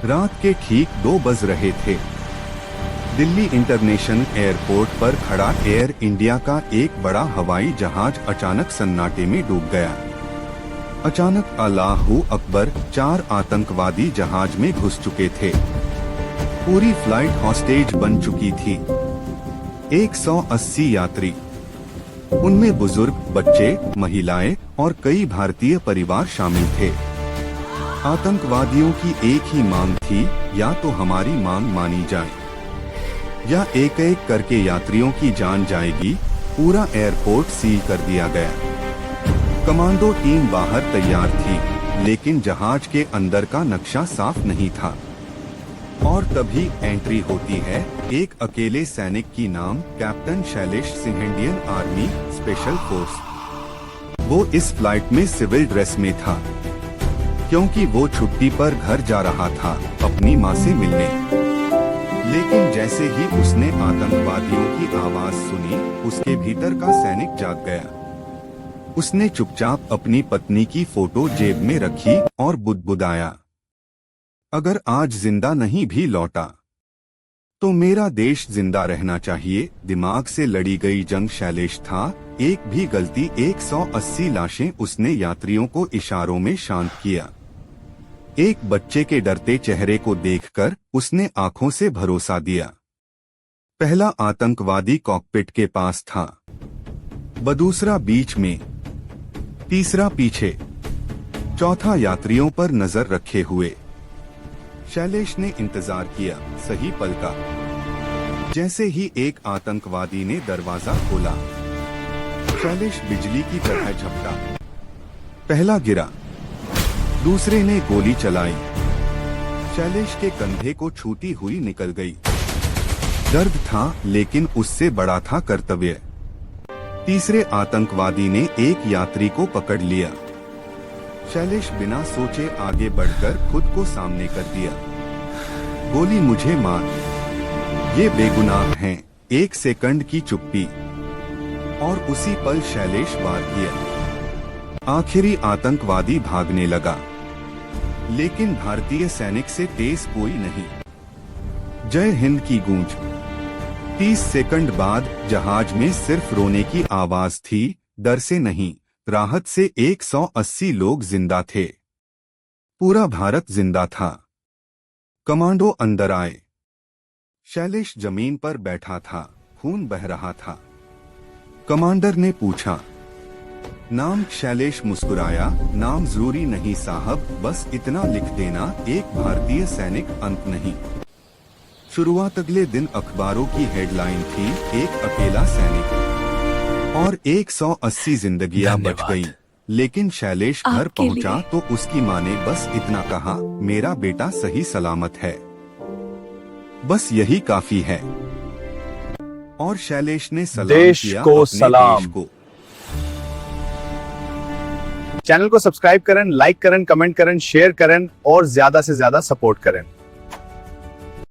रात के ठीक 2 बज रहे थे। दिल्ली इंटरनेशनल एयरपोर्ट पर खड़ा एयर इंडिया का एक बड़ा हवाई जहाज अचानक सन्नाटे में डूब गया। अचानक अल्लाहू अकबर, 4 आतंकवादी जहाज में घुस चुके थे। पूरी फ्लाइट हॉस्टेज बन चुकी थी। 180 यात्री, उनमें बुजुर्ग, बच्चे, महिलाएं और कई भारतीय परिवार शामिल थे। आतंकवादियों की एक ही मांग थी, या तो हमारी मांग मानी जाए या एक एक करके यात्रियों की जान जाएगी। पूरा एयरपोर्ट सील कर दिया गया। कमांडो टीम बाहर तैयार थी, लेकिन जहाज के अंदर का नक्शा साफ नहीं था। और तभी एंट्री होती है एक अकेले सैनिक की, नाम captain Shailesh Singh, Indian army special force. वो इस फ्लाइट में सिविल ड्रेस में था, क्योंकि वो छुट्टी पर घर जा रहा था अपनी माँ से मिलने। लेकिन जैसे ही उसने आतंकवादियों की आवाज सुनी, उसके भीतर का सैनिक जाग गया। उसने चुपचाप अपनी पत्नी की फोटो जेब में रखी और बुदबुदाया, अगर आज जिंदा नहीं भी लौटा तो मेरा देश जिंदा रहना चाहिए। दिमाग से लड़ी गई जंग शैलेश था। एक भी गलती, 180 लाशें। उसने यात्रियों को इशारों में शांत किया। एक बच्चे के डरते चेहरे को देखकर उसने आंखों से भरोसा दिया। पहला आतंकवादी कॉकपिट के पास था, दूसरा बीच में, तीसरा पीछे, चौथा यात्रियों पर नजर रखे हुए। शैलेश ने इंतजार किया, सही पल का। जैसे ही एक आतंकवादी ने दरवाजा खोला, शैलेश बिजली की तरह झपटा। पहला गिरा, दूसरे ने गोली चलाई, शैलेश के कंधे को छूती हुई निकल गई। दर्द था, लेकिन उससे बड़ा था कर्तव्य। तीसरे आतंकवादी ने एक यात्री को पकड़ लिया। शैलेश बिना सोचे आगे बढ़कर खुद को सामने कर दिया। गोली मुझे मार, ये बेगुनाह हैं। 1 सेकंड की चुप्पी, और उसी पल शैलेश वार किया। आखिरी आतंकवादी भागने लगा, लेकिन भारतीय सैनिक से तेज कोई नहीं। जय हिंद की गूंज। 30 सेकंड बाद जहाज में सिर्फ रोने की आवाज थी, डर से नहीं, राहत से। 180 लोग जिंदा थे, पूरा भारत जिंदा था। कमांडो अंदर आए। शैलेश जमीन पर बैठा था, खून बह रहा था। कमांडर ने पूछा, नाम? शैलेश मुस्कुराया, नाम जरूरी नहीं साहब, बस इतना लिख देना, एक भारतीय सैनिक, अंत नहीं। शुरुआत अगले दिन अखबारों की हेडलाइन थी, एक अकेला सैनिक और 180 जिंदगियां बच गईं। लेकिन शैलेश घर पहुंचा तो उसकी मां ने बस इतना कहा, मेरा बेटा सही सलामत है। बस यही काफी है। और शैलेश ने सलाम किया अपने देश को। चैनल को सब्सक्राइब करें, लाइक करें, कमेंट करें, शेयर करें और ज्यादा से ज्यादा सपोर्ट करें।